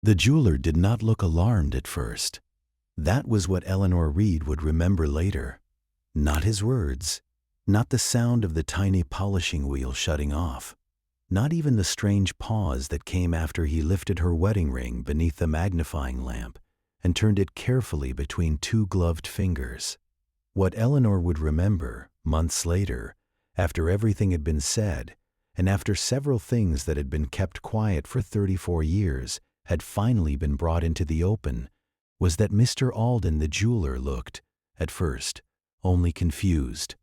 The jeweler did not look alarmed at first. That was what Eleanor Reed would remember later. Not his words, not the sound of the tiny polishing wheel shutting off, not even the strange pause that came after he lifted her wedding ring beneath the magnifying lamp and turned it carefully between two gloved fingers. What Eleanor would remember, months later, after everything had been said, and after several things that had been kept quiet for 34 years had finally been brought into the open, was that Mr. Alden the jeweler looked, at first, only confused.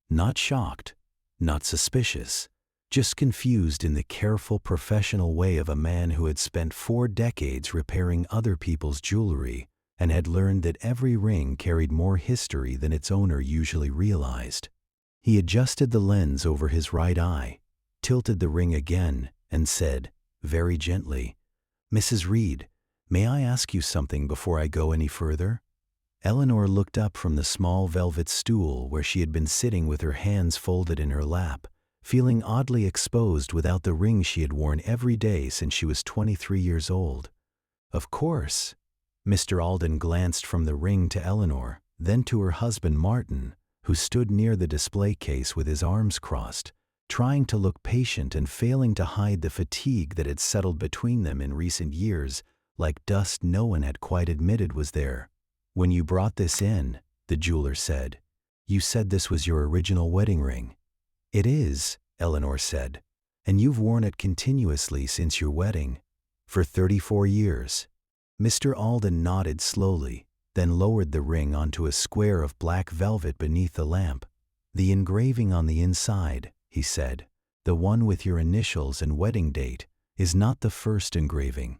Not shocked, not suspicious, just confused in the careful professional way of a man who had spent 4 decades repairing other people's jewelry and had learned that every ring carried more history than its owner usually realized. He adjusted the lens over his right eye, tilted the ring again, and said, very gently, "Mrs. Reed, may I ask you something before I go any further?" Eleanor looked up from the small velvet stool where she had been sitting with her hands folded in her lap, feeling oddly exposed without the ring she had worn every day since she was 23 years old. "Of course." Mr. Alden glanced from the ring to Eleanor, then to her husband Martin, who stood near the display case with his arms crossed, trying to look patient and failing to hide the fatigue that had settled between them in recent years, like dust no one had quite admitted was there. "When you brought this in," the jeweler said, "you said this was your original wedding ring." "It is," Eleanor said, "and you've worn it continuously since your wedding, for 34 years. Mr. Alden nodded slowly, then lowered the ring onto a square of black velvet beneath the lamp. "The engraving on the inside," he said, "the one with your initials and wedding date, is not the first engraving."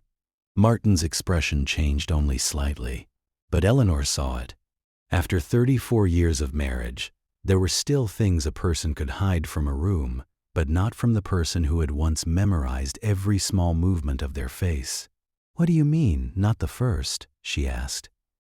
Martin's expression changed only slightly, but Eleanor saw it. After 34 years of marriage, there were still things a person could hide from a room, but not from the person who had once memorized every small movement of their face. "What do you mean, not the first?" she asked.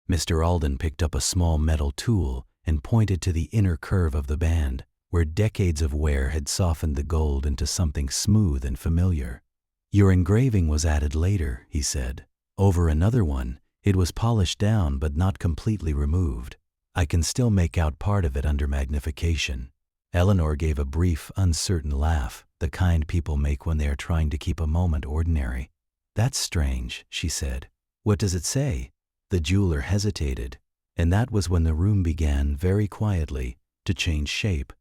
Mr. Alden picked up a small metal tool and pointed to the inner curve of the band, where decades of wear had softened the gold into something smooth and familiar. "Your engraving was added later," he said. "Over another one, it was polished down but not completely removed. I can still make out part of it under magnification." Eleanor gave a brief, uncertain laugh, the kind people make when they are trying to keep a moment ordinary. "That's strange," she said. "What does it say?" The jeweler hesitated, and that was when the room began, very quietly, to change shape.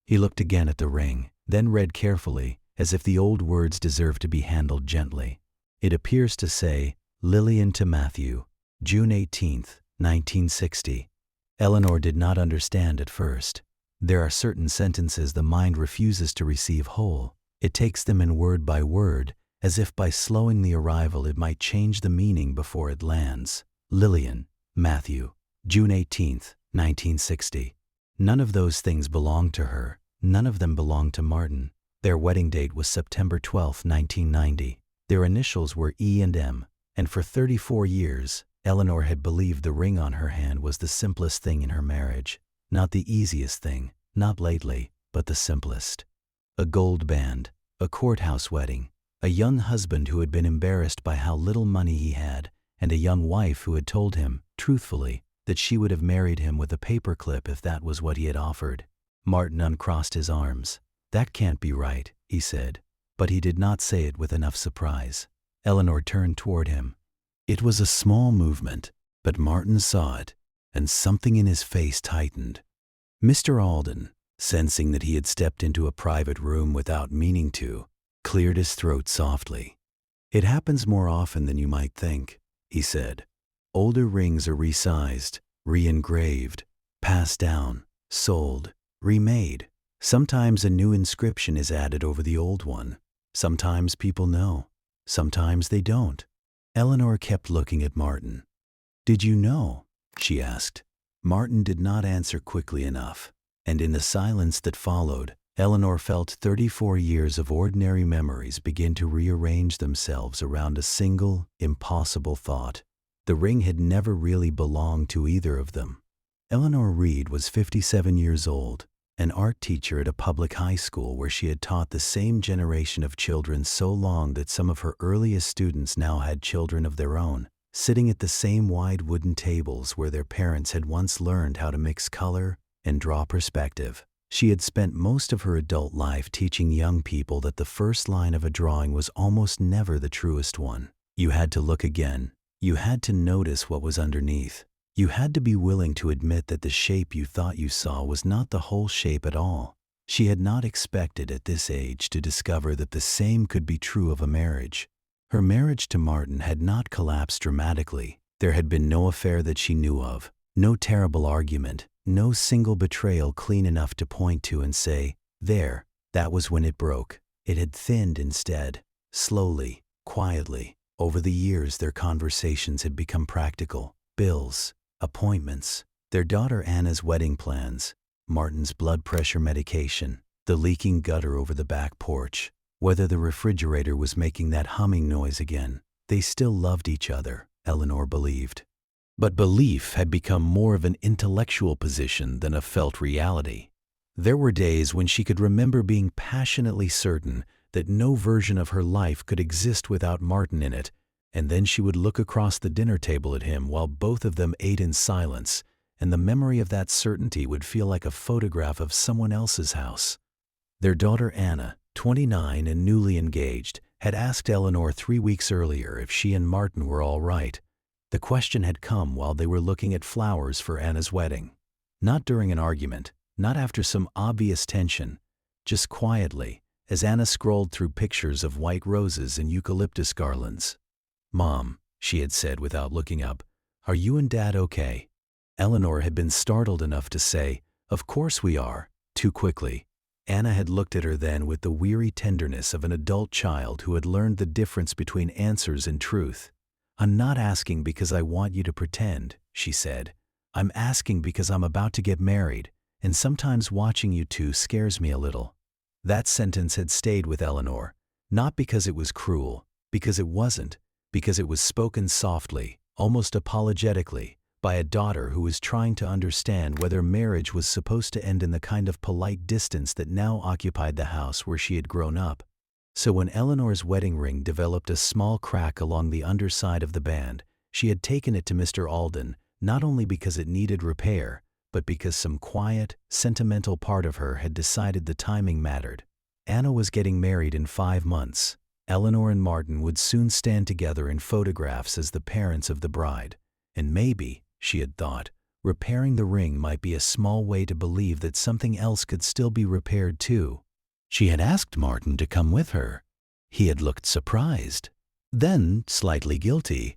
He looked again at the ring, then read carefully, as if the old words deserved to be handled gently. "It appears to say, Lillian to Matthew, June 18th, 1960. Eleanor did not understand at first. There are certain sentences the mind refuses to receive whole. It takes them in word by word, as if by slowing the arrival it might change the meaning before it lands. Lillian, Matthew, June 18th, 1960. None of those things belonged to her. None of them belonged to Martin. Their wedding date was September 12, 1990. Their initials were E and M, and for 34 years, Eleanor had believed the ring on her hand was the simplest thing in her marriage. Not the easiest thing, not lately, but the simplest. A gold band, a courthouse wedding, a young husband who had been embarrassed by how little money he had, and a young wife who had told him, truthfully, that she would have married him with a paperclip if that was what he had offered. Martin uncrossed his arms. "That can't be right," he said, but he did not say it with enough surprise. Eleanor turned toward him. It was a small movement, but Martin saw it, and something in his face tightened. Mr. Alden, sensing that he had stepped into a private room without meaning to, cleared his throat softly. "It happens more often than you might think," he said. "Older rings are resized, re-engraved, passed down, sold, remade. Sometimes a new inscription is added over the old one. Sometimes people know. Sometimes they don't." Eleanor kept looking at Martin. "Did you know?" she asked. Martin did not answer quickly enough, and in the silence that followed, Eleanor felt 34 years of ordinary memories begin to rearrange themselves around a single, impossible thought. The ring had never really belonged to either of them. Eleanor Reed was 57 years old, an art teacher at a public high school where she had taught the same generation of children so long that some of her earliest students now had children of their own, sitting at the same wide wooden tables where their parents had once learned how to mix color and draw perspective. She had spent most of her adult life teaching young people that the first line of a drawing was almost never the truest one. You had to look again. You had to notice what was underneath. You had to be willing to admit that the shape you thought you saw was not the whole shape at all. She had not expected at this age to discover that the same could be true of a marriage. Her marriage to Martin had not collapsed dramatically. There had been no affair that she knew of, no terrible argument, no single betrayal clean enough to point to and say, "There, that was when it broke." It had thinned instead, slowly, quietly. Over the years, their conversations had become practical. Bills, appointments, their daughter Anna's wedding plans, Martin's blood pressure medication, the leaking gutter over the back porch, whether the refrigerator was making that humming noise again. They still loved each other, Eleanor believed. But belief had become more of an intellectual position than a felt reality. There were days when she could remember being passionately certain that no version of her life could exist without Martin in it, and then she would look across the dinner table at him while both of them ate in silence, and the memory of that certainty would feel like a photograph of someone else's house. Their daughter Anna, 29 and newly engaged, had asked Eleanor 3 weeks earlier if she and Martin were all right. The question had come while they were looking at flowers for Anna's wedding. Not during an argument, not after some obvious tension, just quietly, as Anna scrolled through pictures of white roses and eucalyptus garlands. "Mom," she had said without looking up, "are you and Dad okay?" Eleanor had been startled enough to say, "Of course we are," too quickly. Anna had looked at her then with the weary tenderness of an adult child who had learned the difference between answers and truth. "I'm not asking because I want you to pretend," she said. "I'm asking because I'm about to get married, and sometimes watching you two scares me a little." That sentence had stayed with Eleanor, not because it was cruel, because it wasn't, because it was spoken softly, almost apologetically, by a daughter who was trying to understand whether marriage was supposed to end in the kind of polite distance that now occupied the house where she had grown up. So when Eleanor's wedding ring developed a small crack along the underside of the band, she had taken it to Mr. Alden, not only because it needed repair, but because some quiet, sentimental part of her had decided the timing mattered. Anna was getting married in 5 months. Eleanor and Martin would soon stand together in photographs as the parents of the bride. And maybe, she had thought, repairing the ring might be a small way to believe that something else could still be repaired too. She had asked Martin to come with her. He had looked surprised, then slightly guilty.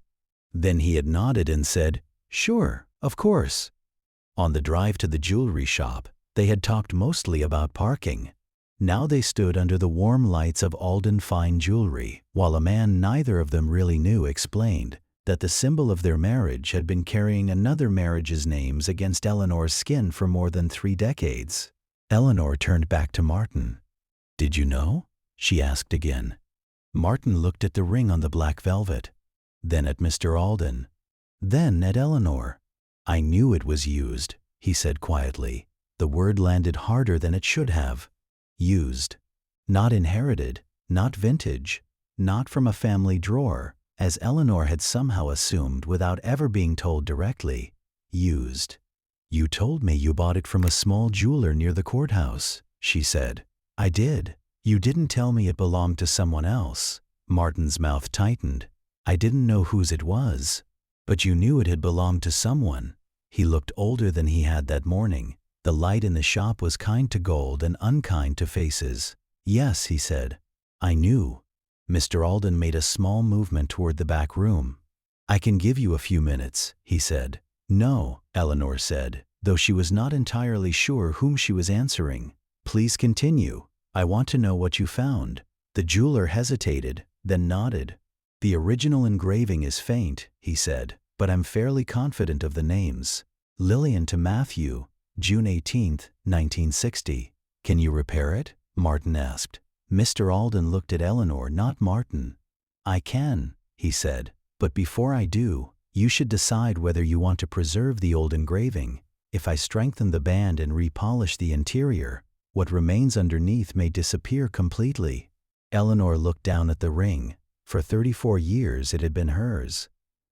Then he had nodded and said, "Sure, of course." On the drive to the jewelry shop, they had talked mostly about parking. Now they stood under the warm lights of Alden Fine Jewelry, while a man neither of them really knew explained that the symbol of their marriage had been carrying another marriage's names against Eleanor's skin for more than 3 decades. Eleanor turned back to Martin. "Did you know?" she asked again. Martin looked at the ring on the black velvet, then at Mr. Alden, then at Eleanor. "I knew it was used," he said quietly. The word landed harder than it should have. Used. Not inherited, not vintage, not from a family drawer, as Eleanor had somehow assumed without ever being told directly. Used. "You told me you bought it from a small jeweler near the courthouse," she said. "I did. You didn't tell me it belonged to someone else." Martin's mouth tightened. "I didn't know whose it was." "But you knew it had belonged to someone." He looked older than he had that morning. The light in the shop was kind to gold and unkind to faces. "Yes," he said. "I knew." Mr. Alden made a small movement toward the back room. "I can give you a few minutes," he said. "No," Eleanor said, though she was not entirely sure whom she was answering. "Please continue. I want to know what you found." The jeweler hesitated, then nodded. "The original engraving is faint," he said, "but I'm fairly confident of the names. Lillian to Matthew, June 18, 1960. "Can you repair it?" Martin asked. Mr. Alden looked at Eleanor, not Martin. "I can," he said, "but before I do, you should decide whether you want to preserve the old engraving. If I strengthen the band and repolish the interior, what remains underneath may disappear completely. Eleanor looked down at the ring. For 34 years it had been hers.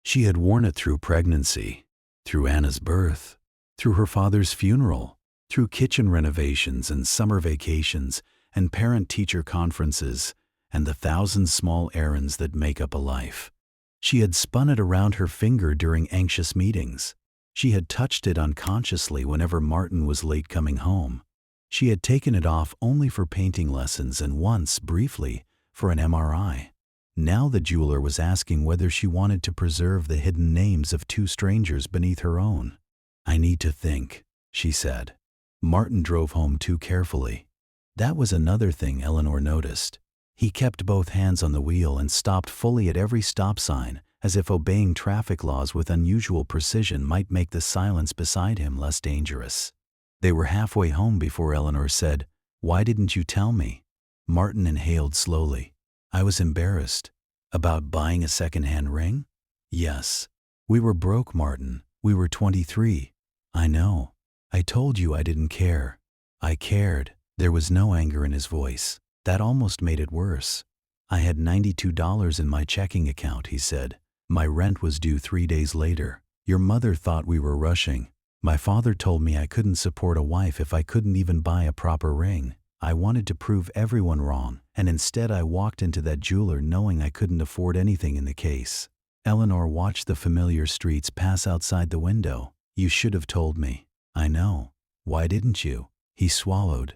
She had worn it through pregnancy, through Anna's birth, through her father's funeral, through kitchen renovations and summer vacations and parent-teacher conferences and the 1,000 small errands that make up a life. She had spun it around her finger during anxious meetings. She had touched it unconsciously whenever Martin was late coming home. She had taken it off only for painting lessons and once, briefly, for an MRI. Now the jeweler was asking whether she wanted to preserve the hidden names of 2 strangers beneath her own. "I need to think," she said. Martin drove home too carefully. That was another thing Eleanor noticed. He kept both hands on the wheel and stopped fully at every stop sign, as if obeying traffic laws with unusual precision might make the silence beside him less dangerous. They were halfway home before Eleanor said, "Why didn't you tell me?" Martin inhaled slowly. "I was embarrassed." "About buying a second-hand ring?" "Yes. We were broke, Martin. We were 23. I know. I told you I didn't care." "I cared." There was no anger in his voice. That almost made it worse. "I had $92 in my checking account," he said. "My rent was due 3 days later. Your mother thought we were rushing. My father told me I couldn't support a wife if I couldn't even buy a proper ring. I wanted to prove everyone wrong, and instead I walked into that jeweler knowing I couldn't afford anything in the case." Eleanor watched the familiar streets pass outside the window. "You should have told me." "I know. Why didn't you?" He swallowed.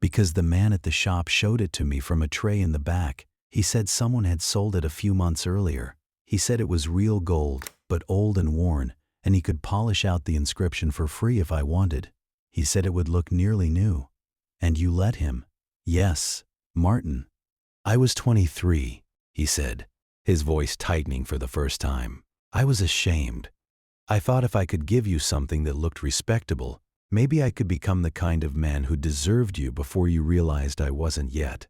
"Because the man at the shop showed it to me from a tray in the back. He said someone had sold it a few months earlier. He said it was real gold, but old and worn, and he could polish out the inscription for free if I wanted. He said it would look nearly new." "And you let him?" "Yes, Martin." "I was 23, he said, his voice tightening for the first time. "I was ashamed. I thought if I could give you something that looked respectable, maybe I could become the kind of man who deserved you before you realized I wasn't yet."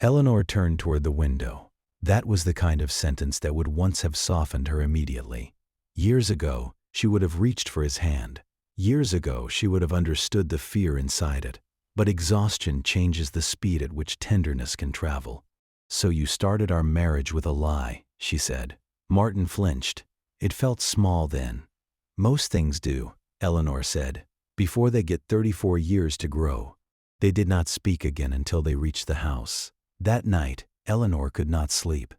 Eleanor turned toward the window. That was the kind of sentence that would once have softened her immediately. Years ago, she would have reached for his hand. Years ago, she would have understood the fear inside it. But exhaustion changes the speed at which tenderness can travel. "So you started our marriage with a lie," she said. Martin flinched. It felt small then. "Most things do," Eleanor said, "before they get 34 years to grow." They did not speak again until they reached the house. That night, Eleanor could not sleep.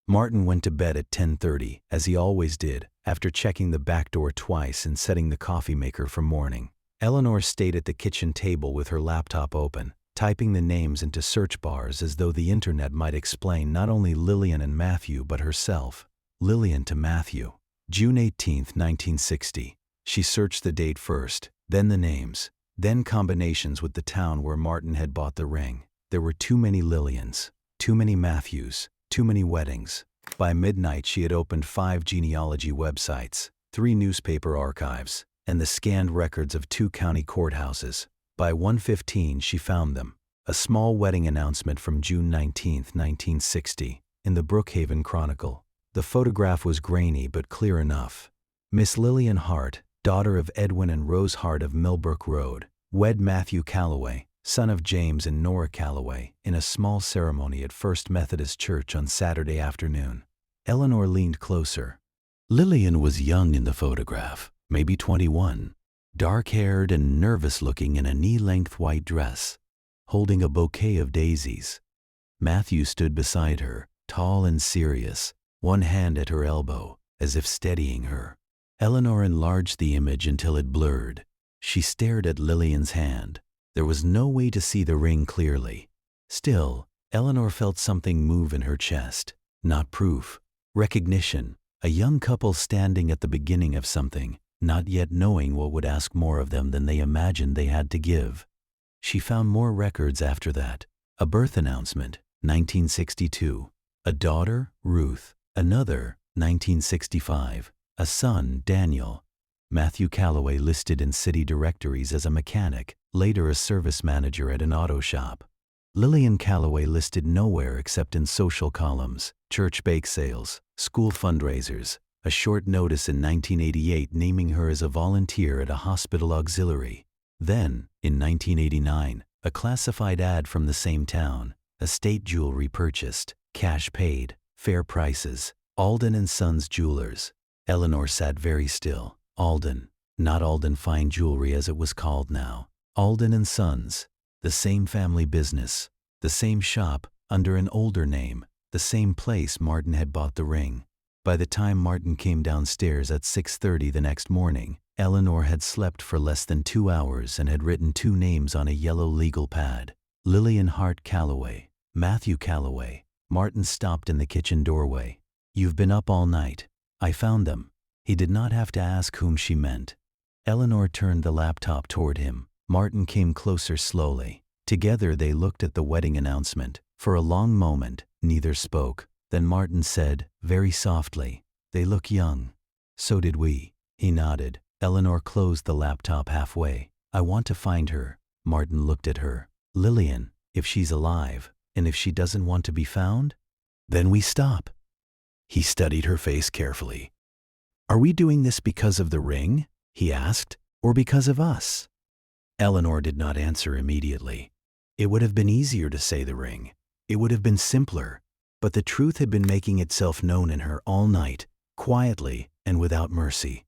Martin went to bed at 10:30, as he always did, after checking the back door twice and setting the coffee maker for morning. Eleanor stayed at the kitchen table with her laptop open, typing the names into search bars as though the internet might explain not only Lillian and Matthew but herself. Lillian to Matthew. June 18, 1960. She searched the date first, then the names, then combinations with the town where Martin had bought the ring. There were too many Lillians, too many Matthews, too many weddings. By midnight she had opened 5 genealogy websites, 3 newspaper archives, and the scanned records of 2 county courthouses. By 1:15 she found them. A small wedding announcement from June 19, 1960, in the Brookhaven Chronicle. The photograph was grainy but clear enough. Miss Lillian Hart, daughter of Edwin and Rose Hart of Millbrook Road, wed Matthew Calloway, son of James and Nora Calloway, in a small ceremony at First Methodist Church on Saturday afternoon. Eleanor leaned closer. Lillian was young in the photograph, maybe 21, dark-haired and nervous-looking in a knee-length white dress, holding a bouquet of daisies. Matthew stood beside her, tall and serious, one hand at her elbow, as if steadying her. Eleanor enlarged the image until it blurred. She stared at Lillian's hand. There was no way to see the ring clearly. Still, Eleanor felt something move in her chest. Not proof. Recognition. A young couple standing at the beginning of something, not yet knowing what would ask more of them than they imagined they had to give. She found more records after that. A birth announcement, 1962. A daughter, Ruth. Another, 1965. A son, Daniel. Matthew Calloway listed in city directories as a mechanic, later a service manager at an auto shop. Lillian Calloway listed nowhere except in social columns, church bake sales, school fundraisers, a short notice in 1988 naming her as a volunteer at a hospital auxiliary. Then, in 1989, a classified ad from the same town, estate jewelry purchased, cash paid, fair prices, Alden and Sons Jewelers. Eleanor sat very still. Alden, not Alden Fine Jewelry as it was called now. Alden and Sons, the same family business, the same shop under an older name, the same place Martin had bought the ring. By the time Martin came downstairs at 6:30 the next morning, Eleanor had slept for less than 2 hours and had written 2 names on a yellow legal pad. Lillian Hart Calloway, Matthew Calloway. Martin stopped in the kitchen doorway. "You've been up all night. I found them." He did not have to ask whom she meant. Eleanor turned the laptop toward him. Martin came closer slowly. Together they looked at the wedding announcement. For a long moment, neither spoke. Then Martin said, very softly, "They look young." "So did we." He nodded. Eleanor closed the laptop halfway. "I want to find her." Martin looked at her. "Lillian, if she's alive, and if she doesn't want to be found, then we stop." He studied her face carefully. "Are we doing this because of the ring?" he asked, "or because of us?" Eleanor did not answer immediately. It would have been easier to say the ring. It would have been simpler. But the truth had been making itself known in her all night, quietly and without mercy.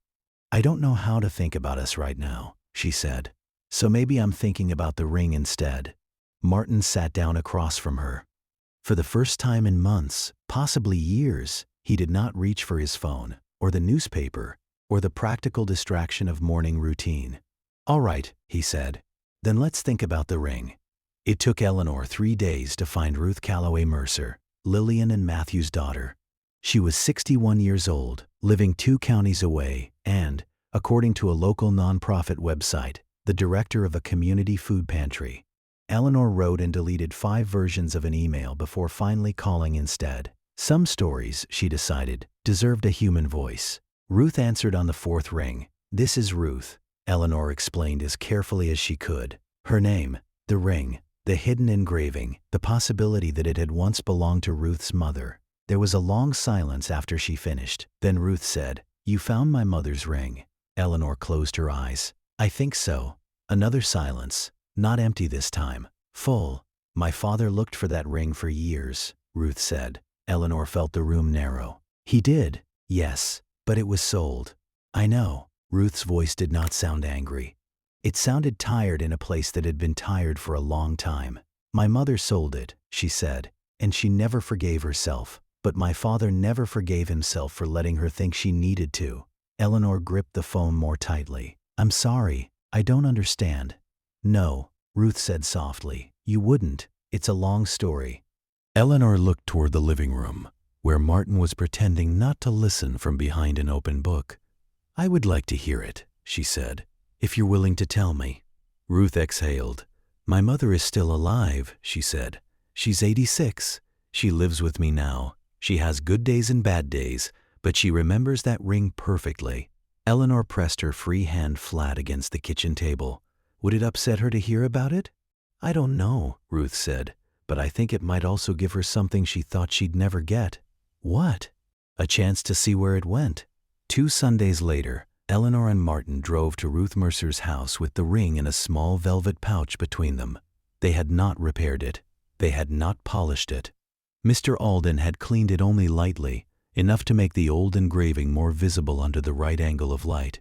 "I don't know how to think about us right now," she said. "So maybe I'm thinking about the ring instead." Martin sat down across from her. For the first time in months, possibly years, he did not reach for his phone, or the newspaper, or the practical distraction of morning routine. "All right," he said. "Then let's think about the ring." It took Eleanor 3 days to find Ruth Calloway Mercer, Lillian and Matthew's daughter. She was 61 years old, living 2 counties away, and, according to a local nonprofit website, the director of a community food pantry. Eleanor wrote and deleted 5 versions of an email before finally calling instead. Some stories, she decided, deserved a human voice. Ruth answered on the 4th ring. "This is Ruth," Eleanor explained as carefully as she could. Her name, the ring, the hidden engraving, the possibility that it had once belonged to Ruth's mother. There was a long silence after she finished. Then Ruth said, "You found my mother's ring." Eleanor closed her eyes. "I think so." Another silence, not empty this time, full. "My father looked for that ring for years," Ruth said. Eleanor felt the room narrow. "He did, yes, but it was sold." "I know." Ruth's voice did not sound angry. It sounded tired in a place that had been tired for a long time. "My mother sold it," she said, "and she never forgave herself. But my father never forgave himself for letting her think she needed to." Eleanor gripped the phone more tightly. "I'm sorry. I don't understand." "No," Ruth said softly. "You wouldn't. It's a long story." Eleanor looked toward the living room, where Martin was pretending not to listen from behind an open book. "I would like to hear it," she said, "if you're willing to tell me." Ruth exhaled. "My mother is still alive," she said. "She's 86. She lives with me now. She has good days and bad days, but she remembers that ring perfectly." Eleanor pressed her free hand flat against the kitchen table. "Would it upset her to hear about it?" "I don't know," Ruth said, "but I think it might also give her something she thought she'd never get." "What?" "A chance to see where it went." 2 Sundays later, Eleanor and Martin drove to Ruth Mercer's house with the ring in a small velvet pouch between them. They had not repaired it. They had not polished it. Mr. Alden had cleaned it only lightly, enough to make the old engraving more visible under the right angle of light.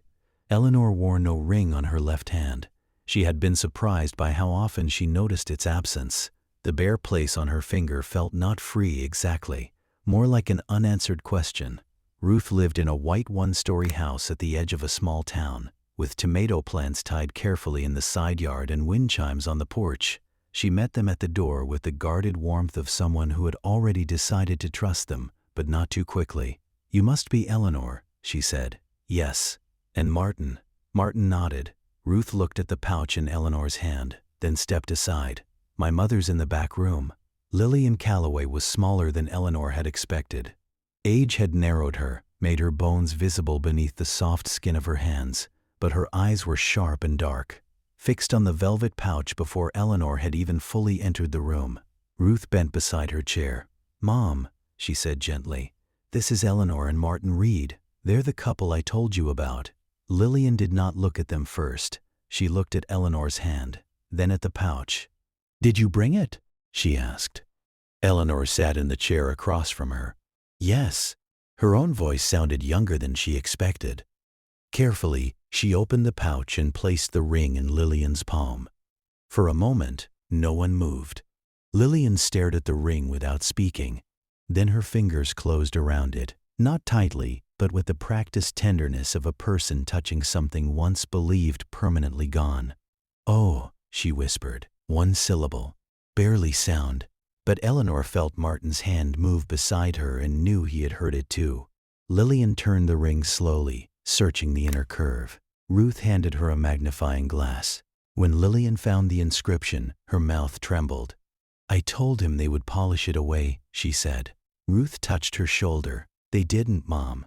Eleanor wore no ring on her left hand. She had been surprised by how often she noticed its absence. The bare place on her finger felt not free exactly, more like an unanswered question. Ruth lived in a white 1-story house at the edge of a small town, with tomato plants tied carefully in the side yard and wind chimes on the porch. She met them at the door with the guarded warmth of someone who had already decided to trust them, but not too quickly. "You must be Eleanor," she said. "Yes." "And Martin?" Martin nodded. Ruth looked at the pouch in Eleanor's hand, then stepped aside. "My mother's in the back room." Lillian Calloway was smaller than Eleanor had expected. Age had narrowed her, made her bones visible beneath the soft skin of her hands, but her eyes were sharp and dark, fixed on the velvet pouch before Eleanor had even fully entered the room. Ruth bent beside her chair. "Mom," she said gently, "this is Eleanor and Martin Reed." They're the couple I told you about." Lillian did not look at them first. She looked at Eleanor's hand, then at the pouch. "Did you bring it?" she asked. Eleanor sat in the chair across from her. "Yes." Her own voice sounded younger than she expected. Carefully, she opened the pouch and placed the ring in Lillian's palm. For a moment, no one moved. Lillian stared at the ring without speaking. Then her fingers closed around it, not tightly, but with the practiced tenderness of a person touching something once believed permanently gone. "Oh," she whispered, one syllable, barely sound. But Eleanor felt Martin's hand move beside her and knew he had heard it too. Lillian turned the ring slowly, searching the inner curve. Ruth handed her a magnifying glass. When Lillian found the inscription, her mouth trembled. "I told him they would polish it away," she said. Ruth touched her shoulder. "They didn't, Mom."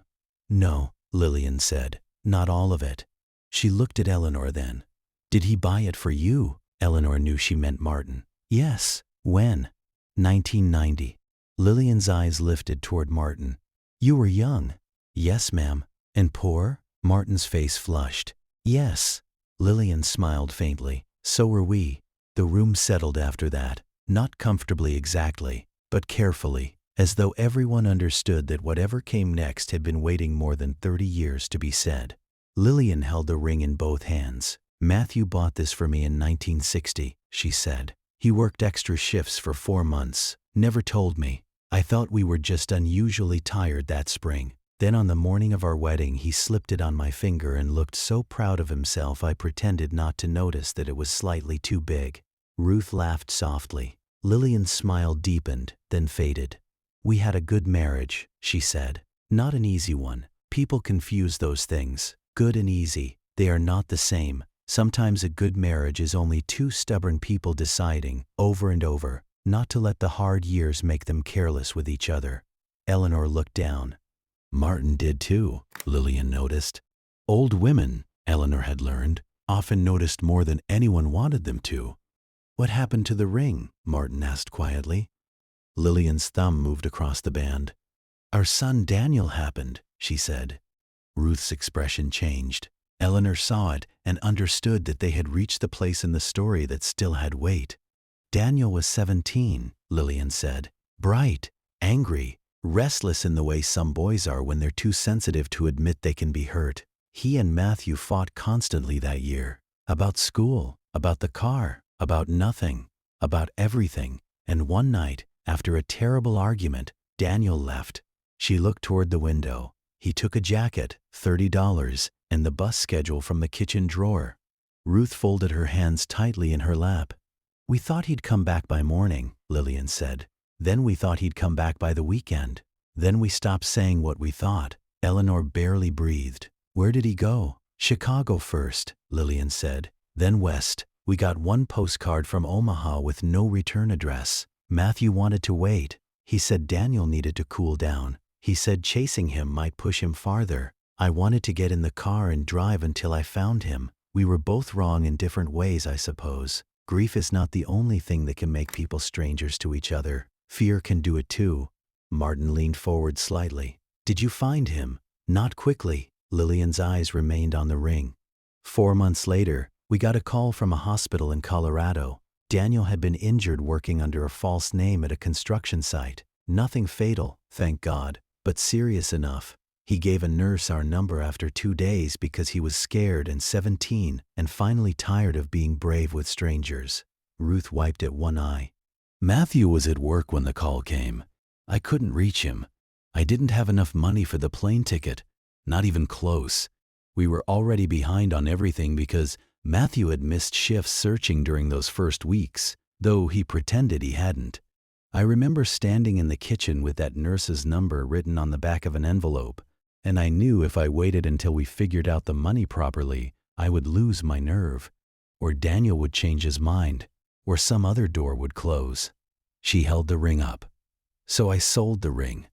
"No," Lillian said, "not all of it." She looked at Eleanor then. "Did he buy it for you?" Eleanor knew she meant Martin. "Yes." "When?" 1990. Lillian's eyes lifted toward Martin. "You were young." "Yes, ma'am." "And poor?" Martin's face flushed. "Yes." Lillian smiled faintly. "So were we." The room settled after that, not comfortably exactly, but carefully, as though everyone understood that whatever came next had been waiting more than 30 years to be said. Lillian held the ring in both hands. "Matthew bought this for me in 1960, she said. "He worked extra shifts for 4 months, never told me. I thought we were just unusually tired that spring. Then on the morning of our wedding he slipped it on my finger and looked so proud of himself I pretended not to notice that it was slightly too big." Ruth laughed softly. Lillian's smile deepened, then faded. "We had a good marriage," she said. "Not an easy one. People confuse those things. Good and easy. They are not the same. Sometimes a good marriage is only two stubborn people deciding, over and over, not to let the hard years make them careless with each other." Eleanor looked down. Martin did too, Lillian noticed. Old women, Eleanor had learned, often noticed more than anyone wanted them to. "What happened to the ring?" Martin asked quietly. Lillian's thumb moved across the band. "Our son Daniel happened," she said. Ruth's expression changed. Eleanor saw it and understood that they had reached the place in the story that still had weight. "Daniel was 17, Lillian said. "Bright, angry, restless in the way some boys are when they're too sensitive to admit they can be hurt. He and Matthew fought constantly that year. About school, about the car, about nothing, about everything. And one night, after a terrible argument, Daniel left." She looked toward the window. "He took a jacket, $30, and the bus schedule from the kitchen drawer." Ruth folded her hands tightly in her lap. "We thought he'd come back by morning," Lillian said. "Then we thought he'd come back by the weekend. Then we stopped saying what we thought." Eleanor barely breathed. "Where did he go?" "Chicago first," Lillian said. "Then west. We got one postcard from Omaha with no return address. Matthew wanted to wait. He said Daniel needed to cool down. He said chasing him might push him farther. I wanted to get in the car and drive until I found him. We were both wrong in different ways, I suppose. Grief is not the only thing that can make people strangers to each other. Fear can do it too." Martin leaned forward slightly. "Did you find him?" "Not quickly." Lillian's eyes remained on the ring. 4 months later, we got a call from a hospital in Colorado. Daniel had been injured working under a false name at a construction site. Nothing fatal, thank God, but serious enough. He gave a nurse our number after 2 days because he was scared and 17 and finally tired of being brave with strangers. Ruth wiped at one eye. "Matthew was at work when the call came. I couldn't reach him. I didn't have enough money for the plane ticket. Not even close. We were already behind on everything because Matthew had missed shifts searching during those first weeks, though he pretended he hadn't. I remember standing in the kitchen with that nurse's number written on the back of an envelope, and I knew if I waited until we figured out the money properly, I would lose my nerve, or Daniel would change his mind, or some other door would close." She held the ring up. "So I sold the ring."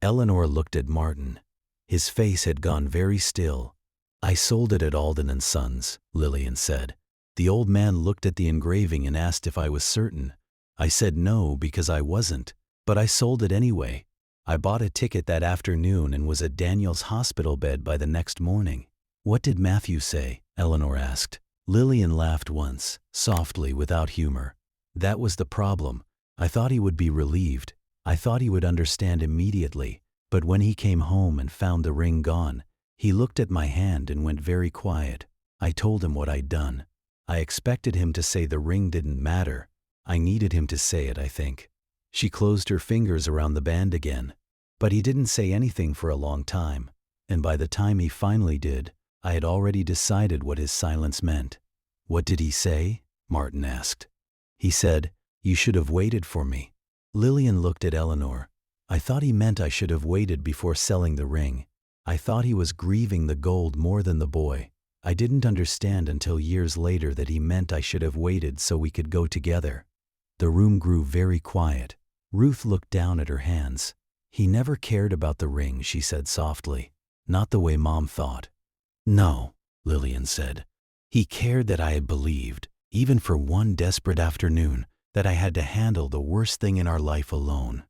Eleanor looked at Martin. His face had gone very still. "I sold it at Alden & Sons," Lillian said. "The old man looked at the engraving and asked if I was certain. I said no because I wasn't, but I sold it anyway. I bought a ticket that afternoon and was at Daniel's hospital bed by the next morning. What did Matthew say? Eleanor asked. Lillian laughed once, softly, without humor. That was the problem. I thought he would be relieved. I thought he would understand immediately. But when he came home and found the ring gone, he looked at my hand and went very quiet. I told him what I'd done. I expected him to say the ring didn't matter. I needed him to say it, I think. She closed her fingers around the band again. But he didn't say anything for a long time. And by the time he finally did, I had already decided what his silence meant. What did he say? Martin asked. He said, "You should have waited for me." Lillian looked at Eleanor. I thought he meant I should have waited before selling the ring. I thought he was grieving the gold more than the boy. I didn't understand until years later that he meant I should have waited so we could go together. The room grew very quiet. Ruth looked down at her hands. He never cared about the ring, she said softly. Not the way Mom thought. No, Lillian said. He cared that I had believed, even for one desperate afternoon, that I had to handle the worst thing in our life alone.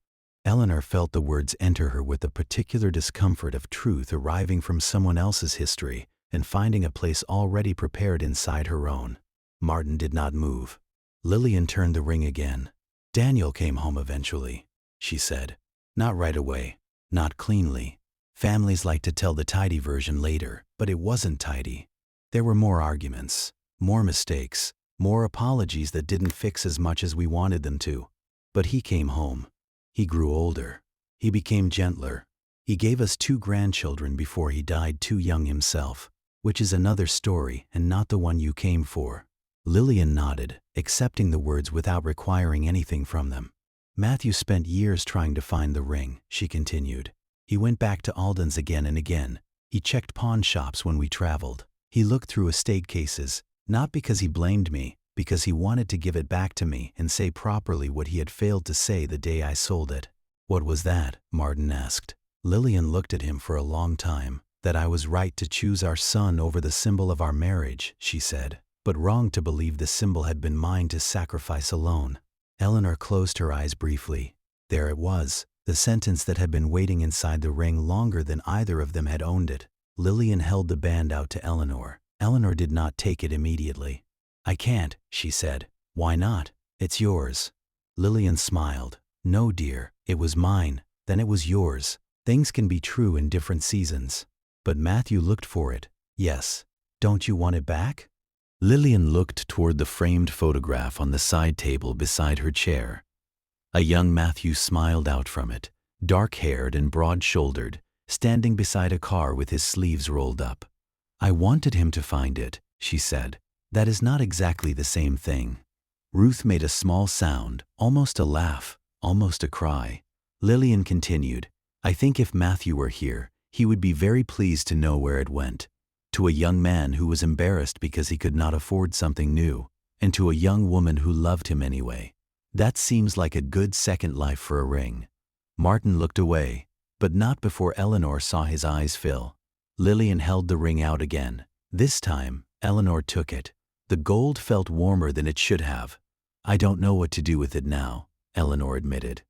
Eleanor felt the words enter her with a particular discomfort of truth arriving from someone else's history and finding a place already prepared inside her own. Martin did not move. Lillian turned the ring again. Daniel came home eventually, she said. Not right away, not cleanly. Families like to tell the tidy version later, but it wasn't tidy. There were more arguments, more mistakes, more apologies that didn't fix as much as we wanted them to. But he came home. He grew older. He became gentler. He gave us 2 grandchildren before he died too young himself, which is another story and not the one you came for. Lillian nodded, accepting the words without requiring anything from them. Matthew spent years trying to find the ring, she continued. He went back to Alden's again and again. He checked pawn shops when we traveled. He looked through estate cases, not because he blamed me, because he wanted to give it back to me and say properly what he had failed to say the day I sold it. What was that? Martin asked. Lillian looked at him for a long time. That I was right to choose our son over the symbol of our marriage, she said, but wrong to believe the symbol had been mine to sacrifice alone. Eleanor closed her eyes briefly. There it was, the sentence that had been waiting inside the ring longer than either of them had owned it. Lillian held the band out to Eleanor. Eleanor did not take it immediately. I can't, she said. Why not? It's yours. Lillian smiled. No, dear, it was mine, then it was yours. Things can be true in different seasons. But Matthew looked for it. Yes. Don't you want it back? Lillian looked toward the framed photograph on the side table beside her chair. A young Matthew smiled out from it, dark-haired and broad-shouldered, standing beside a car with his sleeves rolled up. I wanted him to find it, she said. That is not exactly the same thing. Ruth made a small sound, almost a laugh, almost a cry. Lillian continued, I think if Matthew were here, he would be very pleased to know where it went. To a young man who was embarrassed because he could not afford something new, and to a young woman who loved him anyway. That seems like a good second life for a ring. Martin looked away, but not before Eleanor saw his eyes fill. Lillian held the ring out again. This time, Eleanor took it. The gold felt warmer than it should have. I don't know what to do with it now, Eleanor admitted.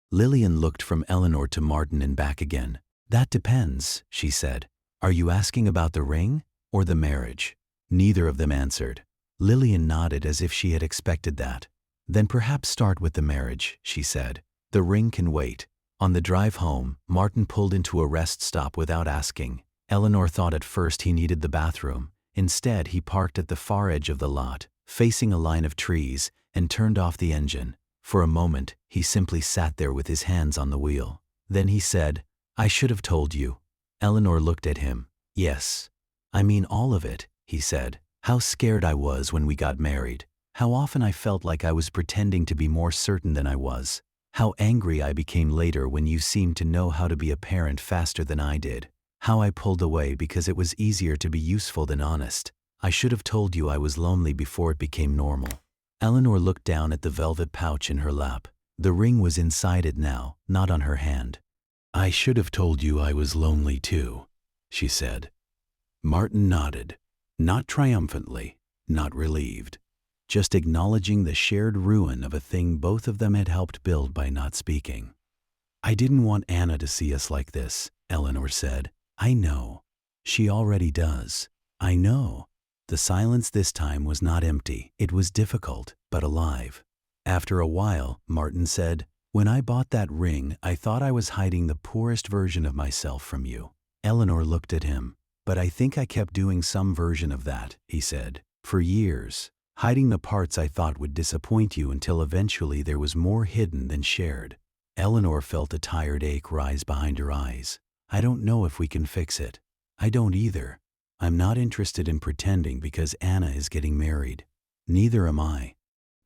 Lillian looked from Eleanor to Martin and back again. That depends, she said. Are you asking about the ring or the marriage? Neither of them answered. Lillian nodded as if she had expected that. Then perhaps start with the marriage, she said. The ring can wait. On the drive home, Martin pulled into a rest stop without asking. Eleanor thought at first he needed the bathroom. Instead, he parked at the far edge of the lot, facing a line of trees, and turned off the engine. For a moment, he simply sat there with his hands on the wheel. Then he said, I should have told you. Eleanor looked at him. Yes. I mean all of it, he said. How scared I was when we got married. How often I felt like I was pretending to be more certain than I was. How angry I became later when you seemed to know how to be a parent faster than I did. How I pulled away because it was easier to be useful than honest. I should have told you I was lonely before it became normal. Eleanor looked down at the velvet pouch in her lap. The ring was inside it now, not on her hand. I should have told you I was lonely too, she said. Martin nodded, not triumphantly, not relieved, just acknowledging the shared ruin of a thing both of them had helped build by not speaking. I didn't want Anna to see us like this, Eleanor said. I know. She already does. I know. The silence this time was not empty. It was difficult, but alive. After a while, Martin said, "When I bought that ring, I thought I was hiding the poorest version of myself from you." Eleanor looked at him. "But I think I kept doing some version of that," he said, "for years, hiding the parts I thought would disappoint you until eventually there was more hidden than shared." Eleanor felt a tired ache rise behind her eyes. "I don't know if we can fix it." "I don't either. I'm not interested in pretending because Anna is getting married. Neither am I.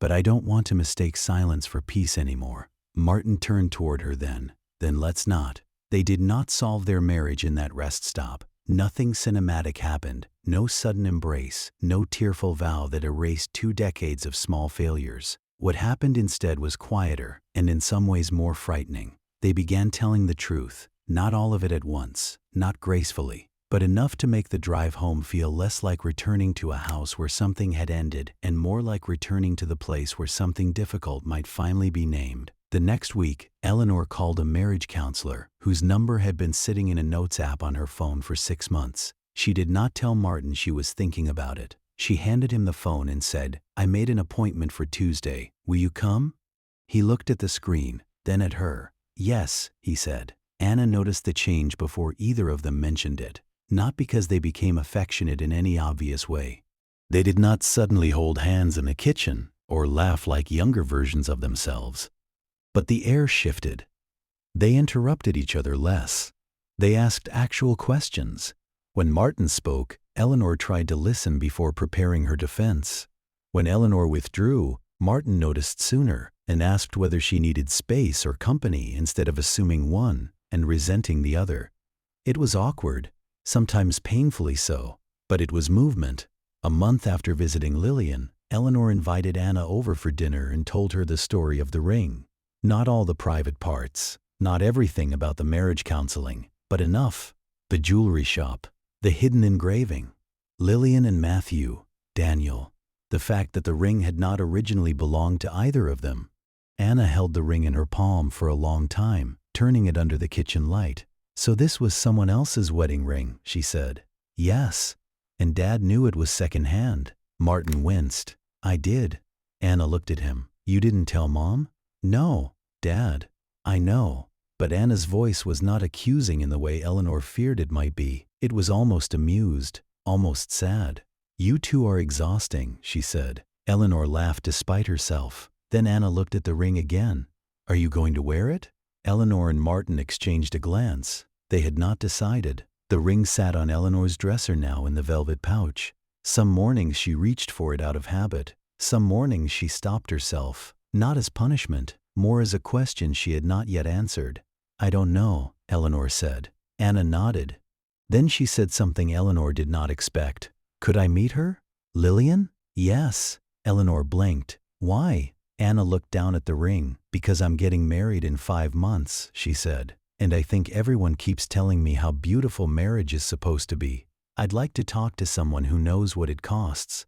But I don't want to mistake silence for peace anymore." Martin turned toward her then. "Then let's not." They did not solve their marriage in that rest stop. Nothing cinematic happened. No sudden embrace. No tearful vow that erased 2 decades of small failures. What happened instead was quieter, and in some ways more frightening. They began telling the truth. Not all of it at once. Not gracefully. But enough to make the drive home feel less like returning to a house where something had ended and more like returning to the place where something difficult might finally be named. The next week, Eleanor called a marriage counselor whose number had been sitting in a notes app on her phone for 6 months. She did not tell Martin she was thinking about it. She handed him the phone and said, "I made an appointment for Tuesday. Will you come?" He looked at the screen, then at her. "Yes," he said. Anna noticed the change before either of them mentioned it. Not because they became affectionate in any obvious way. They did not suddenly hold hands in the kitchen or laugh like younger versions of themselves. But the air shifted. They interrupted each other less. They asked actual questions. When Martin spoke, Eleanor tried to listen before preparing her defense. When Eleanor withdrew, Martin noticed sooner and asked whether she needed space or company instead of assuming one and resenting the other. It was awkward, sometimes painfully so, but it was movement. A month after visiting Lillian, Eleanor invited Anna over for dinner and told her the story of the ring. Not all the private parts, not everything about the marriage counseling, but enough. The jewelry shop, the hidden engraving, Lillian and Matthew, Daniel, the fact that the ring had not originally belonged to either of them. Anna held the ring in her palm for a long time, turning it under the kitchen light. "So this was someone else's wedding ring," she said. "Yes. And Dad knew it was secondhand." Martin winced. "I did." Anna looked at him. "You didn't tell Mom?" "No, Dad. I know." But Anna's voice was not accusing in the way Eleanor feared it might be. It was almost amused, almost sad. "You two are exhausting," she said. Eleanor laughed despite herself. Then Anna looked at the ring again. "Are you going to wear it?" Eleanor and Martin exchanged a glance. They had not decided. The ring sat on Eleanor's dresser now in the velvet pouch. Some mornings she reached for it out of habit. Some mornings she stopped herself, not as punishment, more as a question she had not yet answered. "I don't know," Eleanor said. Anna nodded. Then she said something Eleanor did not expect. "Could I meet her? Lillian?" "Yes." Eleanor blinked. "Why?" Anna looked down at the ring. "Because I'm getting married in 5 months, she said. "And I think everyone keeps telling me how beautiful marriage is supposed to be. I'd like to talk to someone who knows what it costs."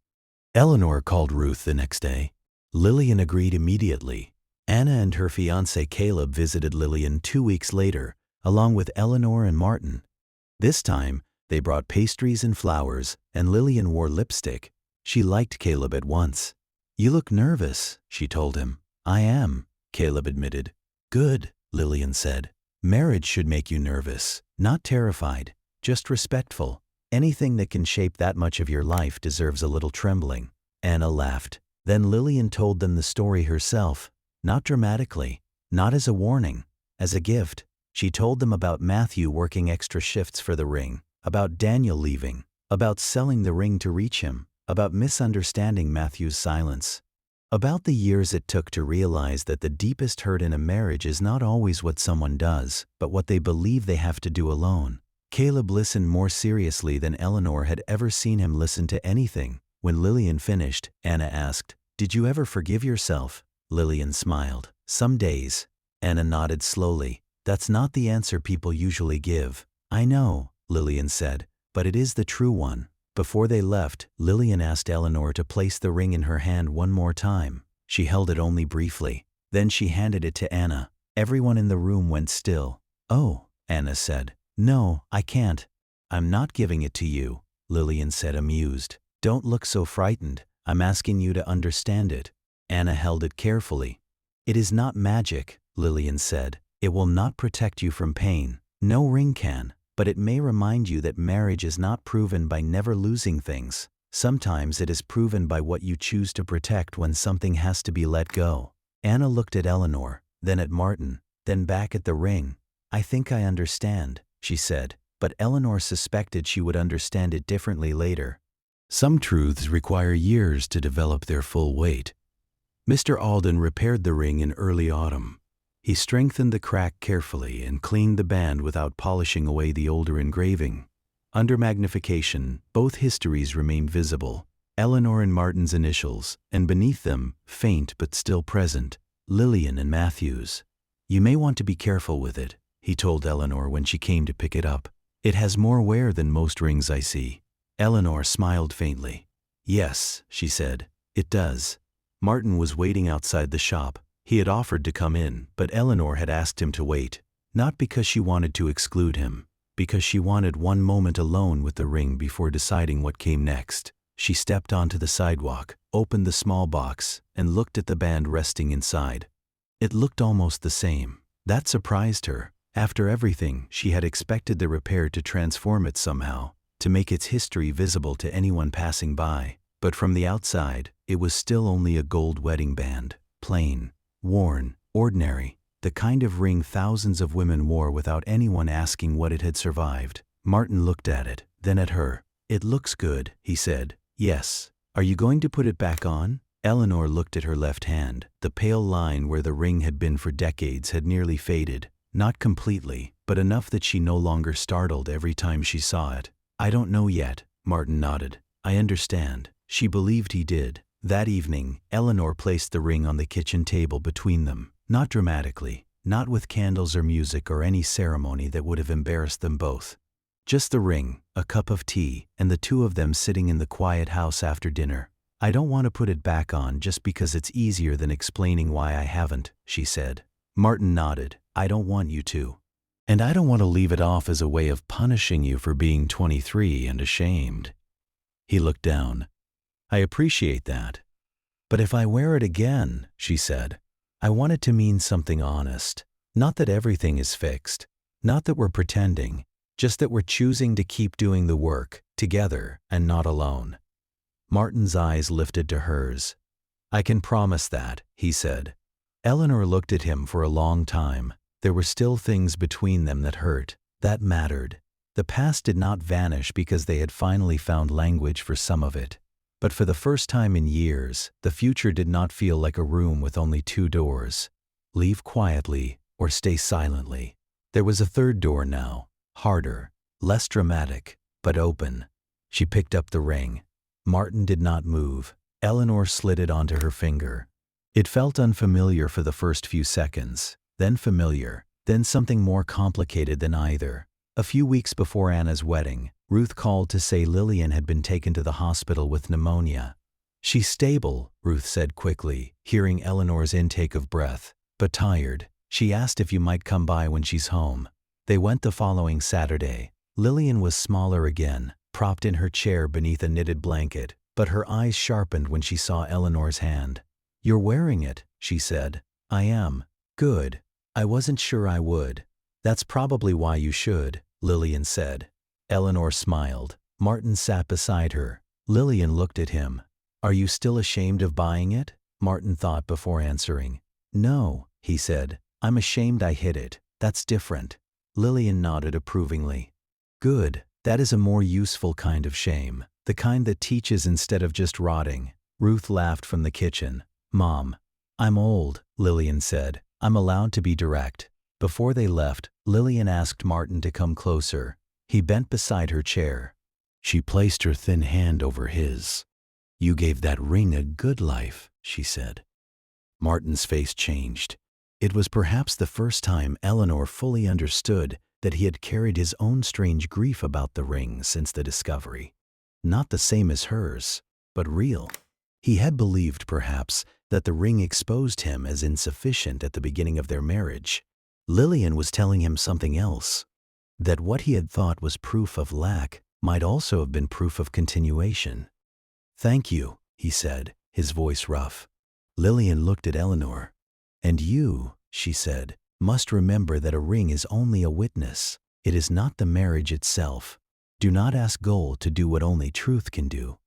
Eleanor called Ruth the next day. Lillian agreed immediately. Anna and her fiancé Caleb visited Lillian 2 weeks later, along with Eleanor and Martin. This time, they brought pastries and flowers, and Lillian wore lipstick. She liked Caleb at once. "You look nervous," she told him. "I am," Caleb admitted. "Good," Lillian said. "Marriage should make you nervous, not terrified, just respectful. Anything that can shape that much of your life deserves a little trembling." Anna laughed. Then Lillian told them the story herself. Not dramatically, not as a warning, as a gift. She told them about Matthew working extra shifts for the ring, about Daniel leaving, about selling the ring to reach him, about misunderstanding Matthew's silence, about the years it took to realize that the deepest hurt in a marriage is not always what someone does, but what they believe they have to do alone. Caleb listened more seriously than Eleanor had ever seen him listen to anything. When Lillian finished, Anna asked, "Did you ever forgive yourself?" Lillian smiled. "Some days." Anna nodded slowly. "That's not the answer people usually give." "I know," Lillian said, "but it is the true one." Before they left, Lillian asked Eleanor to place the ring in her hand one more time. She held it only briefly. Then she handed it to Anna. Everyone in the room went still. "Oh," Anna said. "No, I can't." "I'm not giving it to you," Lillian said, amused. "Don't look so frightened. I'm asking you to understand it." Anna held it carefully. "It is not magic," Lillian said. "It will not protect you from pain. No ring can, but it may remind you that marriage is not proven by never losing things. Sometimes it is proven by what you choose to protect when something has to be let go." Anna looked at Eleanor, then at Martin, then back at the ring. "I think I understand," she said, but Eleanor suspected she would understand it differently later. Some truths require years to develop their full weight. Mr. Alden repaired the ring in early autumn. He strengthened the crack carefully and cleaned the band without polishing away the older engraving. Under magnification, both histories remained visible, Eleanor and Martin's initials, and beneath them, faint but still present, Lillian and Matthew's. "You may want to be careful with it," he told Eleanor when she came to pick it up. "It has more wear than most rings I see." Eleanor smiled faintly. "Yes," she said, "it does." Martin was waiting outside the shop. He had offered to come in, but Eleanor had asked him to wait, not because she wanted to exclude him, because she wanted one moment alone with the ring before deciding what came next. She stepped onto the sidewalk, opened the small box, and looked at the band resting inside. It looked almost the same. That surprised her. After everything, she had expected the repair to transform it somehow, to make its history visible to anyone passing by. But from the outside, it was still only a gold wedding band, plain, worn, ordinary, the kind of ring thousands of women wore without anyone asking what it had survived. Martin looked at it, then at her. "It looks good," he said. "Yes. Are you going to put it back on?" Eleanor looked at her left hand. The pale line where the ring had been for decades had nearly faded. Not completely, but enough that she no longer startled every time she saw it. "I don't know yet," Martin nodded. "I understand." She believed he did. That evening, Eleanor placed the ring on the kitchen table between them. Not dramatically, not with candles or music or any ceremony that would have embarrassed them both. Just the ring, a cup of tea, and the two of them sitting in the quiet house after dinner. "I don't want to put it back on just because it's easier than explaining why I haven't," she said. Martin nodded. "I don't want you to. And I don't want to leave it off as a way of punishing you for being 23 and ashamed." He looked down. "I appreciate that. But if I wear it again," she said, "I want it to mean something honest. Not that everything is fixed. Not that we're pretending. Just that we're choosing to keep doing the work, together, and not alone." Martin's eyes lifted to hers. "I can promise that," he said. Eleanor looked at him for a long time. There were still things between them that hurt, that mattered. The past did not vanish because they had finally found language for some of it. But for the first time in years, the future did not feel like a room with only two doors. Leave quietly or stay silently. There was a third door now, harder, less dramatic, but open. She picked up the ring. Martin did not move. Eleanor slid it onto her finger. It felt unfamiliar for the first few seconds, then familiar, then something more complicated than either. A few weeks before Anna's wedding, Ruth called to say Lillian had been taken to the hospital with pneumonia. "She's stable," Ruth said quickly, hearing Eleanor's intake of breath, "but tired. She asked if you might come by when she's home." They went the following Saturday. Lillian was smaller again, propped in her chair beneath a knitted blanket, but her eyes sharpened when she saw Eleanor's hand. "You're wearing it," she said. "I am." "Good. I wasn't sure I would." "That's probably why you should," Lillian said. Eleanor smiled. Martin sat beside her. Lillian looked at him. "Are you still ashamed of buying it?" Martin thought before answering. "No," he said. "I'm ashamed I hid it. That's different." Lillian nodded approvingly. "Good. That is a more useful kind of shame. The kind that teaches instead of just rotting." Ruth laughed from the kitchen. "Mom, I'm old," Lillian said. "I'm allowed to be direct." Before they left, Lillian asked Martin to come closer. He bent beside her chair. She placed her thin hand over his. "You gave that ring a good life," she said. Martin's face changed. It was perhaps the first time Eleanor fully understood that he had carried his own strange grief about the ring since the discovery. Not the same as hers, but real. He had believed, perhaps, that the ring exposed him as insufficient at the beginning of their marriage. Lillian was telling him something else, that what he had thought was proof of lack might also have been proof of continuation. "Thank you," he said, his voice rough. Lillian looked at Eleanor. "And you," she said, "must remember that a ring is only a witness. It is not the marriage itself. Do not ask gold to do what only truth can do."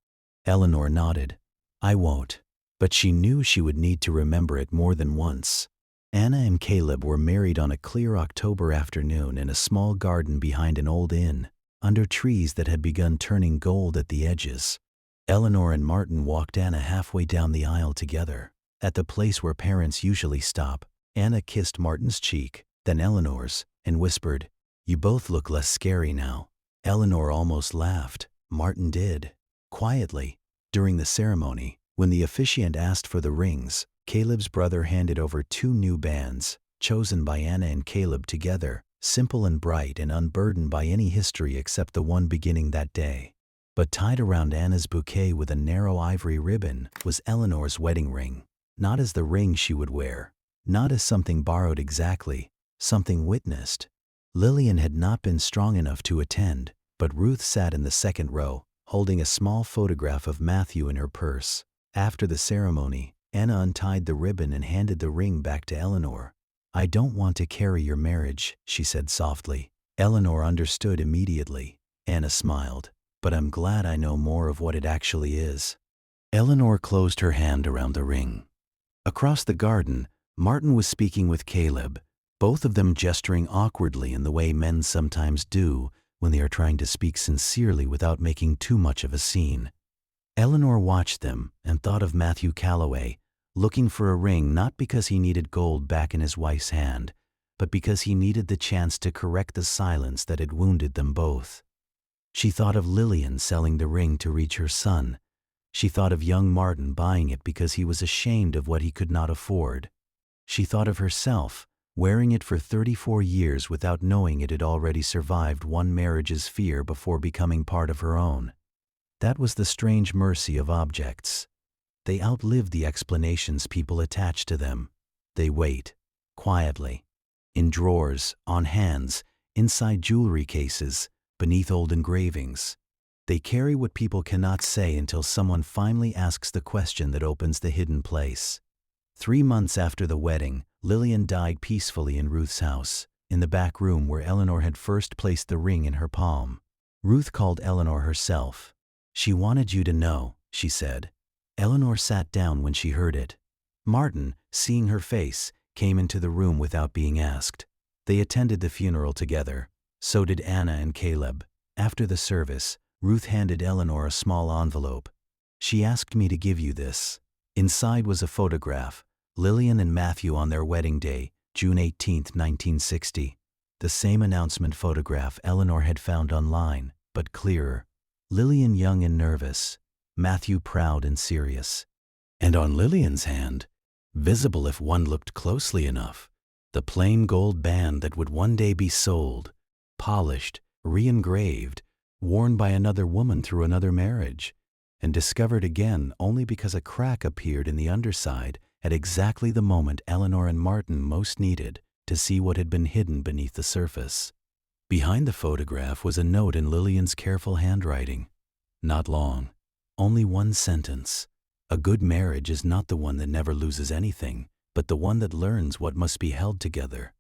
Eleanor nodded. "I won't." But she knew she would need to remember it more than once. Anna and Caleb were married on a clear October afternoon in a small garden behind an old inn, under trees that had begun turning gold at the edges. Eleanor and Martin walked Anna halfway down the aisle together. At the place where parents usually stop, Anna kissed Martin's cheek, then Eleanor's, and whispered, "You both look less scary now." Eleanor almost laughed. Martin did. Quietly, during the ceremony, when the officiant asked for the rings, Caleb's brother handed over 2 new bands, chosen by Anna and Caleb together, simple and bright and unburdened by any history except the one beginning that day. But tied around Anna's bouquet with a narrow ivory ribbon was Eleanor's wedding ring, not as the ring she would wear, not as something borrowed exactly, something witnessed. Lillian had not been strong enough to attend, but Ruth sat in the second row, holding a small photograph of Matthew in her purse. After the ceremony, Anna untied the ribbon and handed the ring back to Eleanor. "I don't want to carry your marriage," she said softly. Eleanor understood immediately. Anna smiled. "But I'm glad I know more of what it actually is." Eleanor closed her hand around the ring. Across the garden, Martin was speaking with Caleb, both of them gesturing awkwardly in the way men sometimes do when they are trying to speak sincerely without making too much of a scene. Eleanor watched them and thought of Matthew Calloway, looking for a ring not because he needed gold back in his wife's hand, but because he needed the chance to correct the silence that had wounded them both. She thought of Lillian selling the ring to reach her son. She thought of young Martin buying it because he was ashamed of what he could not afford. She thought of herself, wearing it for 34 years without knowing it had already survived one marriage's fear before becoming part of her own. That was the strange mercy of objects. They outlive the explanations people attach to them. They wait, quietly, in drawers, on hands, inside jewelry cases, beneath old engravings. They carry what people cannot say until someone finally asks the question that opens the hidden place. 3 months after the wedding, Lillian died peacefully in Ruth's house, in the back room where Eleanor had first placed the ring in her palm. Ruth called Eleanor herself. "She wanted you to know," she said. Eleanor sat down when she heard it. Martin, seeing her face, came into the room without being asked. They attended the funeral together. So did Anna and Caleb. After the service, Ruth handed Eleanor a small envelope. "She asked me to give you this." Inside was a photograph, Lillian and Matthew on their wedding day, June 18, 1960. The same announcement photograph Eleanor had found online, but clearer. Lillian young and nervous, Matthew proud and serious. And on Lillian's hand, visible if one looked closely enough, the plain gold band that would one day be sold, polished, re-engraved, worn by another woman through another marriage, and discovered again only because a crack appeared in the underside at exactly the moment Eleanor and Martin most needed to see what had been hidden beneath the surface. Behind the photograph was a note in Lillian's careful handwriting. Not long, only one sentence. "A good marriage is not the one that never loses anything, but the one that learns what must be held together."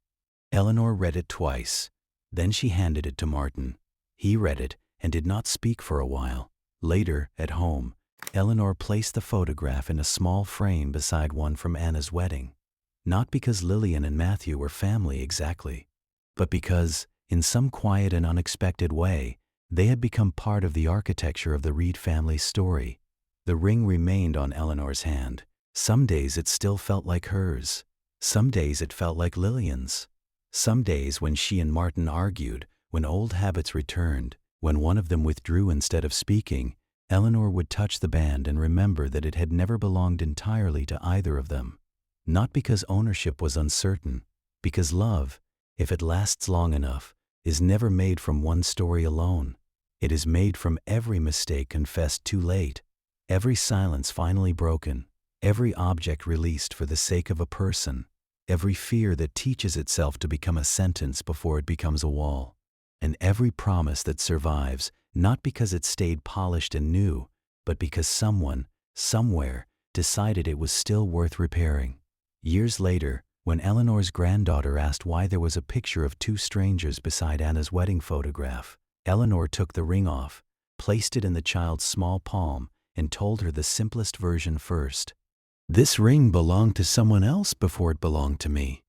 Eleanor read it twice. Then she handed it to Martin. He read it and did not speak for a while. Later, at home, Eleanor placed the photograph in a small frame beside one from Anna's wedding. Not because Lillian and Matthew were family exactly, but because, in some quiet and unexpected way, they had become part of the architecture of the Reed family's story. The ring remained on Eleanor's hand. Some days it still felt like hers. Some days it felt like Lillian's. Some days when she and Martin argued, when old habits returned, when one of them withdrew instead of speaking, Eleanor would touch the band and remember that it had never belonged entirely to either of them. Not because ownership was uncertain, because love, if it lasts long enough, is never made from one story alone. It is made from every mistake confessed too late, every silence finally broken, every object released for the sake of a person, every fear that teaches itself to become a sentence before it becomes a wall, and every promise that survives not because it stayed polished and new, but because someone, somewhere, decided it was still worth repairing. Years later, when Eleanor's granddaughter asked why there was a picture of two strangers beside Anna's wedding photograph, Eleanor took the ring off, placed it in the child's small palm, and told her the simplest version first. "This ring belonged to someone else before it belonged to me."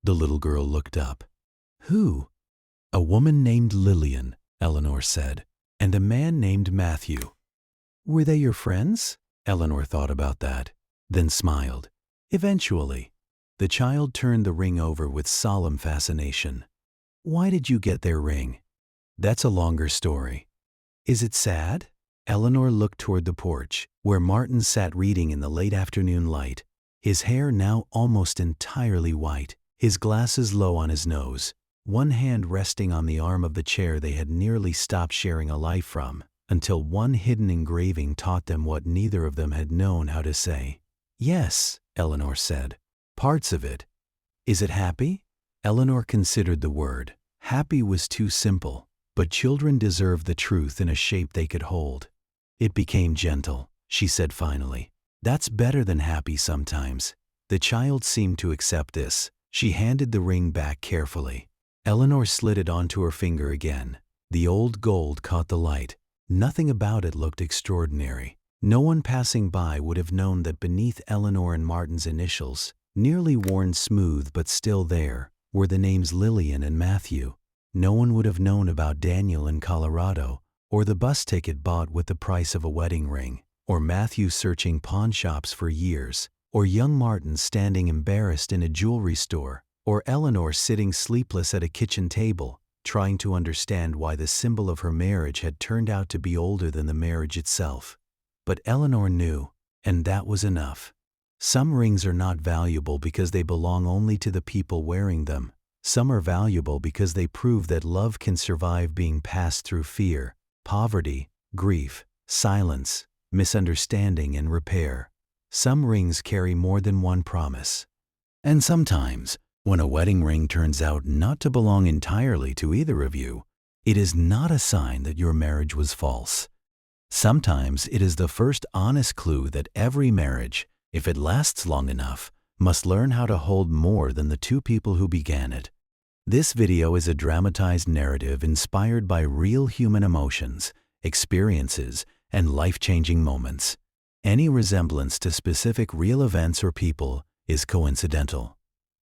The little girl looked up. "Who?" "A woman named Lillian," Eleanor said, "and a man named Matthew." "Were they your friends?" Eleanor thought about that, then smiled. "Eventually." The child turned the ring over with solemn fascination. "Why did you get their ring?" "That's a longer story." "Is it sad?" Eleanor looked toward the porch, where Martin sat reading in the late afternoon light, his hair now almost entirely white, his glasses low on his nose, one hand resting on the arm of the chair they had nearly stopped sharing a life from, until one hidden engraving taught them what neither of them had known how to say. "Yes," Eleanor said. "Parts of it." "Is it happy?" Eleanor considered the word. Happy was too simple, but children deserved the truth in a shape they could hold. "It became gentle," she said finally. "That's better than happy sometimes." The child seemed to accept this. She handed the ring back carefully. Eleanor slid it onto her finger again. The old gold caught the light. Nothing about it looked extraordinary. No one passing by would have known that beneath Eleanor and Martin's initials, nearly worn smooth but still there, were the names Lillian and Matthew. No one would have known about Daniel in Colorado, or the bus ticket bought with the price of a wedding ring, or Matthew searching pawn shops for years, or young Martin standing embarrassed in a jewelry store, or Eleanor sitting sleepless at a kitchen table, trying to understand why the symbol of her marriage had turned out to be older than the marriage itself. But Eleanor knew, and that was enough. Some rings are not valuable because they belong only to the people wearing them. Some are valuable because they prove that love can survive being passed through fear, poverty, grief, silence, misunderstanding, and repair. Some rings carry more than one promise. And sometimes, when a wedding ring turns out not to belong entirely to either of you, it is not a sign that your marriage was false. Sometimes it is the first honest clue that every marriage, if it lasts long enough, must learn how to hold more than the two people who began it. This video is a dramatized narrative inspired by real human emotions, experiences, and life-changing moments. Any resemblance to specific real events or people is coincidental.